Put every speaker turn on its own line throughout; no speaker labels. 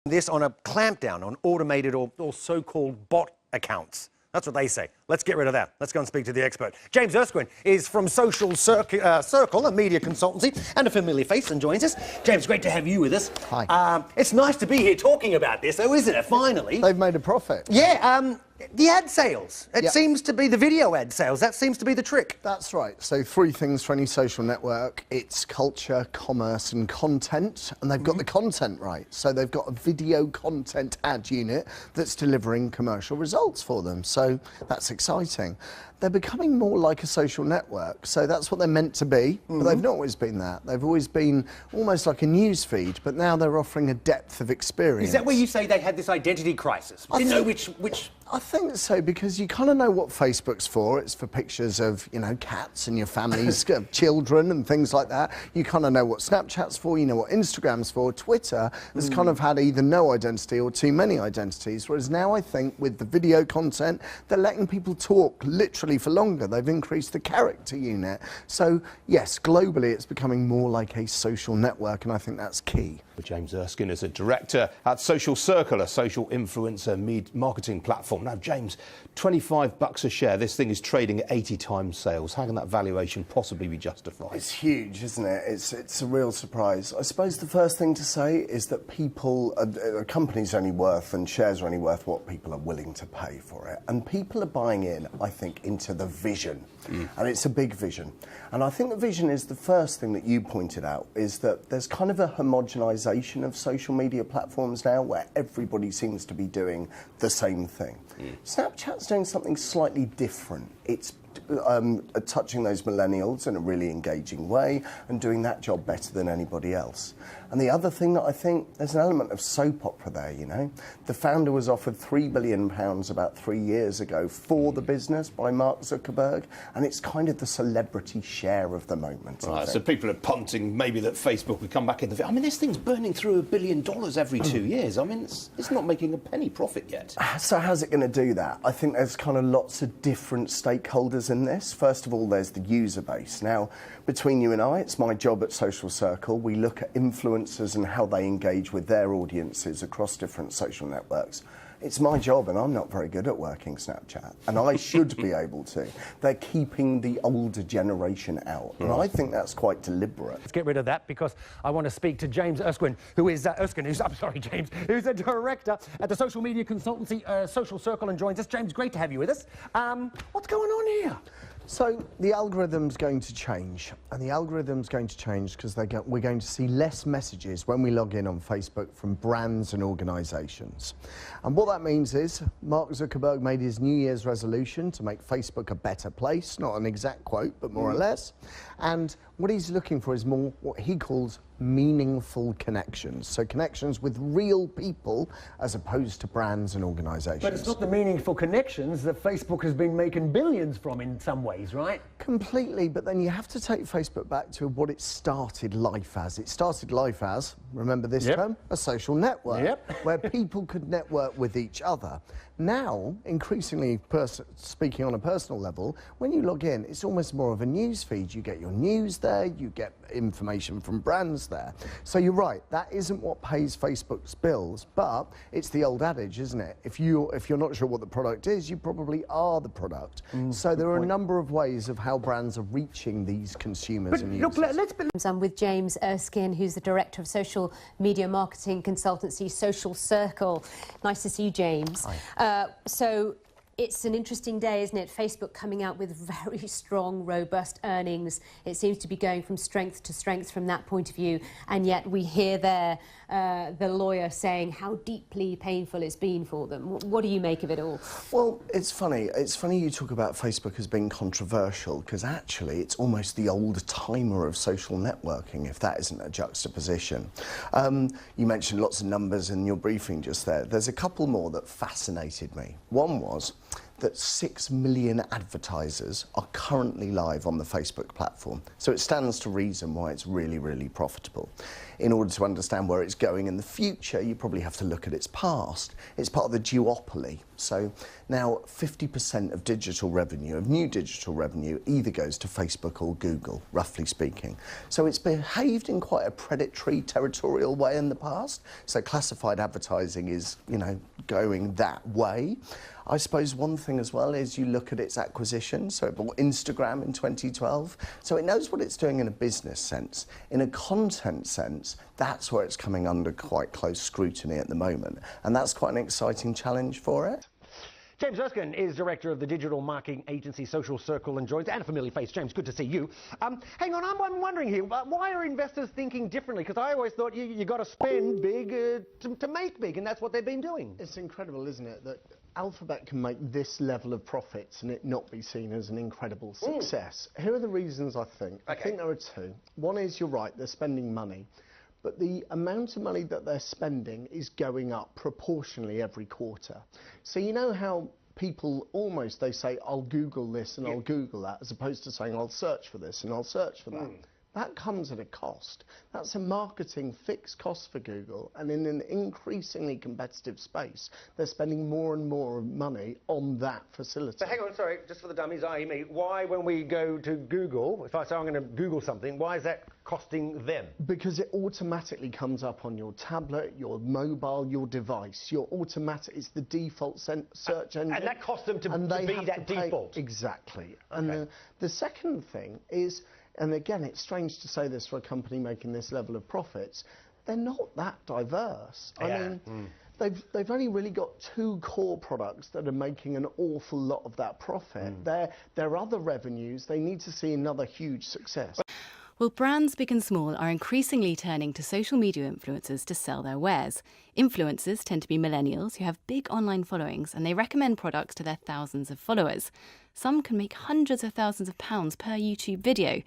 This on a clampdown on automated or so-called bot accounts. That's what they say. Let's get rid of that. Let's go and speak to the expert. James Erskine is from Social Circle, a media consultancy, and a familiar face, and joins us. James, great to have you with us.
Hi.
It's nice to be here talking about this, though, isn't it? Finally.
They've made a profit.
Yeah, the ad sales. It seems to be the video ad sales. That seems to be the trick.
That's right. So 3 things for any social network. It's culture, commerce and content. And they've got the content right. So they've got a video content ad unit that's delivering commercial results for them. So that's exciting. They're becoming more like a social network. So that's what they're meant to be. But they've not always been that. They've always been almost like a news feed. But now they're offering a depth of experience.
Is that where you say they had this identity crisis? Didn't know which...
I think so, because you kind of know what Facebook's for. It's for pictures of, you know, cats and your family's children and things like that. You kind of know what Snapchat's for, you know what Instagram's for. Twitter has kind of had either no identity or too many identities, whereas now I think with the video content, they're letting people talk literally for longer. They've increased the character unit. So, yes, globally it's becoming more like a social network, and I think that's key.
James Erskine is a director at Social Circle, a social influencer marketing platform. Now, James, $25 a share. This thing is trading at 80 times sales. How can that valuation possibly be justified?
It's huge, isn't it? It's a real surprise. I suppose the first thing to say is that a company's only worth and shares are only worth what people are willing to pay for it. And people are buying in, I think, into the vision. And it's a big vision. And I think the vision is the first thing that you pointed out, is that there's kind of a homogenisation of social media platforms now where everybody seems to be doing the same thing. Snapchat's doing something slightly different. It's touching those millennials in a really engaging way and doing that job better than anybody else. And the other thing that I think, there's an element of soap opera there, you know. The founder was offered £3 billion about 3 years ago for the business by Mark Zuckerberg, and it's kind of the celebrity share of the moment.
Right, so people are punting maybe that Facebook would come back in the... I mean, this thing's burning through $1 billion every 2 years. I mean, it's not making a penny profit yet.
So how's it going to do that? I think there's kind of lots of different stakeholders in this. First of all, there's the user base. Now, between you and I, it's my job at Social Circle. We look at influencers and how they engage with their audiences across different social networks. It's my job, and I'm not very good at working Snapchat, and I should be able to. They're keeping the older generation out, and I think that's quite deliberate.
Let's get rid of that, because I want to speak to James Erskine, who's a director at the social media consultancy Social Circle, and joins us. James, great to have you with us. What's going on here?
So the algorithm's going to change, and the algorithm's going to change because we're going to see less messages when we log in on Facebook from brands and organisations. And what that means is Mark Zuckerberg made his New Year's resolution to make Facebook a better place, not an exact quote, but more or less. And what he's looking for is more what he calls meaningful connections. So connections with real people as opposed to brands and organisations.
But it's not the meaningful connections that Facebook has been making billions from in some ways, right?
Completely, but then you have to take Facebook back to what it started life as. It started life as, remember this term, a social network, where people could network with each other. Now, increasingly, speaking on a personal level, when you log in, it's almost more of a news feed. You get your news there, you get information from brands there. So you're right, that isn't what pays Facebook's bills, but it's the old adage, isn't it? If you're not sure what the product is, you probably are the product. So there are a number of ways of how brands are reaching these consumers and users.
Look, I'm with James Erskine, who's the director of social media marketing consultancy Social Circle. Nice to see you, James.
Hi.
So it's an interesting day, isn't it? Facebook coming out with very strong, robust earnings. It seems to be going from strength to strength from that point of view. And yet we hear there the lawyer saying how deeply painful it's been for them. What do you make of it all?
Well, it's funny. It's funny you talk about Facebook as being controversial, because actually it's almost the old timer of social networking, if that isn't a juxtaposition. You mentioned lots of numbers in your briefing just there. There's a couple more that fascinated me. One was
that 6 million advertisers are currently live on the Facebook platform. So it stands to reason why it's really, really profitable. In order to understand where it's going in the future, you probably have to look at its past. It's part of the duopoly. So now 50% of digital revenue, of new digital revenue, either goes to Facebook or Google, roughly speaking. So it's behaved in quite a predatory, territorial way in the past. So classified advertising is, going that way. I suppose one thing as well is you look at its acquisition. So it bought Instagram in 2012. So it knows what it's doing in a business sense. In a content sense, that's where it's coming under quite close scrutiny at the moment. And that's quite an exciting challenge for it.
James Erskine is director of the digital marketing agency Social Circle and joins, and a familiar face. James, good to see you. Hang on, I'm wondering here, why are investors thinking differently? Because I always thought you got to spend big to make big, and that's what they've been doing.
It's incredible, isn't it, that Alphabet can make this level of profits and it not be seen as an incredible success. Here are the reasons, I think. I think there are two. One is, you're right, they're spending money. But the amount of money that they're spending is going up proportionally every quarter. So you know how people they say, I'll Google this and I'll Google that, as opposed to saying, I'll search for this and I'll search for that. That comes at a cost. That's a marketing fixed cost for Google, and in an increasingly competitive space, they're spending more and more money on that facility.
So hang on, sorry, just for the dummies, i.e. me, why when we go to Google, if I say I'm going to Google something, why is that costing them?
Because it automatically comes up on your tablet, your mobile, your device. It's the default search engine.
And that costs them to be that default.
Exactly. Okay. And the second thing is, and again, it's strange to say this for a company making this level of profits, they're not that diverse. I mean, they've only really got 2 core products that are making an awful lot of that profit. Their other revenues, they need to see another huge success.
Well, brands big and small are increasingly turning to social media influencers to sell their wares. Influencers tend to be millennials who have big online followings, and they recommend products to their thousands of followers. Some can make hundreds of thousands of pounds per YouTube video.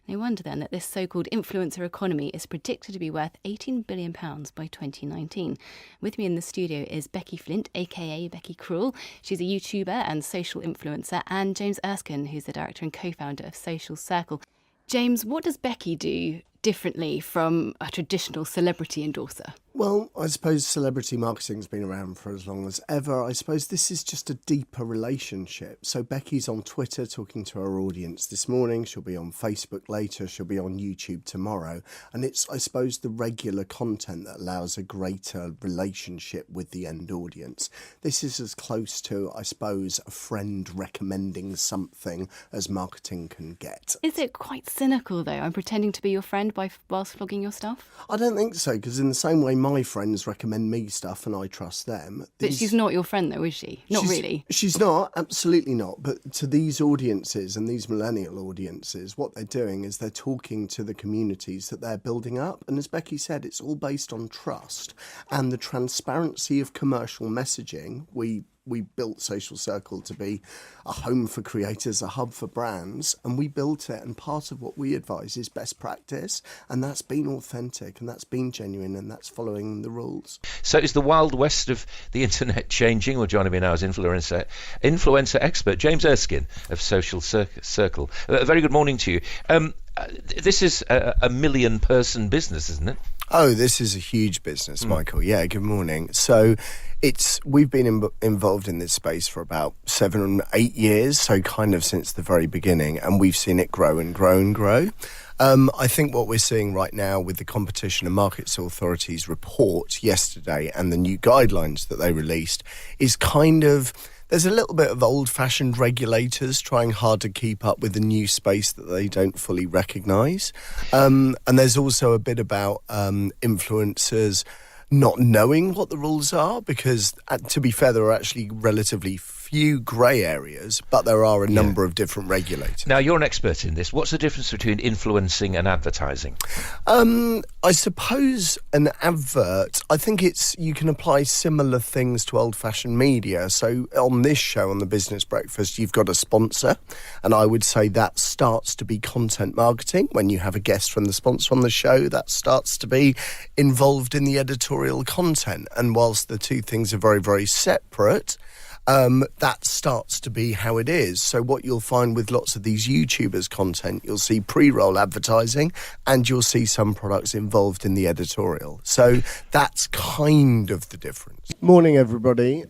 No wonder then that this so-called influencer economy is predicted to be worth £18 billion by 2019. With me in the studio is Becky Flint, aka Becky Cruel. She's a YouTuber and social influencer, and James Erskine, who's the director and co-founder of Social Circle. James, what does Becky do differently from a traditional celebrity endorser?
Well, I suppose celebrity marketing's been around for as long as ever. I suppose this is just a deeper relationship. So Becky's on Twitter talking to her audience this morning. She'll be on Facebook later. She'll be on YouTube tomorrow. And it's, I suppose, the regular content that allows a greater relationship with the end audience. This is as close to, I suppose, a friend recommending something as marketing can get.
Is it quite cynical, though? I'm pretending to be your friend whilst flogging your stuff?
I don't think so, because in the same way my friends recommend me stuff and I trust them.
But she's not your friend, though, is she? Not really.
She's not, absolutely not. But to these audiences and these millennial audiences, what they're doing is they're talking to the communities that they're building up. And as Becky said, it's all based on trust and the transparency of commercial messaging. We built Social Circle to be a home for creators, a hub for brands, and we built it, and part of what we advise is best practice, and that's been authentic, and that's been genuine, and that's following the rules.
So is the wild west of the internet changing? Well, joining me now is influencer expert James Erskine of Social Circle. A very good morning to you. This is a 1 million person business, isn't it?
Oh, this is a huge business, Michael. Yeah, good morning. So we've been involved in this space for about 7 or 8 years, so kind of since the very beginning, and we've seen it grow and grow and grow. I think what we're seeing right now with the Competition and Markets Authority's report yesterday and the new guidelines that they released is kind of... There's a little bit of old-fashioned regulators trying hard to keep up with the new space that they don't fully recognise. And there's also a bit about influencers not knowing what the rules are, because, to be fair, there are actually relatively few grey areas, but there are a number of different regulators.
Now, you're an expert in this. What's the difference between influencing and advertising?
I suppose an advert, I think you can apply similar things to old-fashioned media. So on this show, on the Business Breakfast, you've got a sponsor, and I would say that starts to be content marketing. When you have a guest from the sponsor on the show, that starts to be involved in the editorial content. And whilst the two things are very, very separate, that starts to be how it is. So what you'll find with lots of these YouTubers' content, you'll see pre-roll advertising and you'll see some products involved in the editorial. So that's kind of the difference.
Morning, everybody.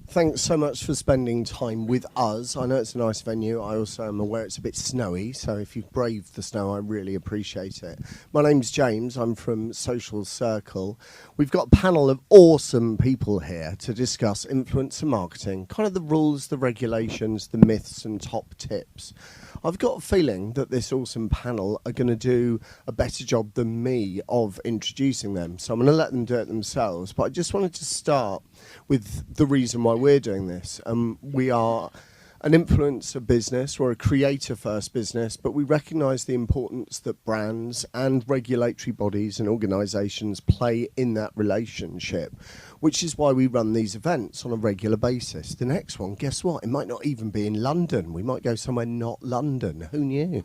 Thanks so much for spending time with us. I know it's a nice venue. I also am aware it's a bit snowy, so if you've braved the snow, I really appreciate it. My name's James. I'm from Social Circle. We've got a panel of awesome people here to discuss influencer marketing, kind of the rules, the regulations, the myths and top tips. I've got a feeling that this awesome panel are going to do a better job than me of introducing them, so I'm going to let them do it themselves. But I just wanted to start with the reason why we're doing this. We are an influencer business, we're a creator-first business, but we recognise the importance that brands and regulatory bodies and organisations play in that relationship, which is why we run these events on a regular basis. The next one, guess what? It might not even be in London. We might go somewhere not London. Who knew?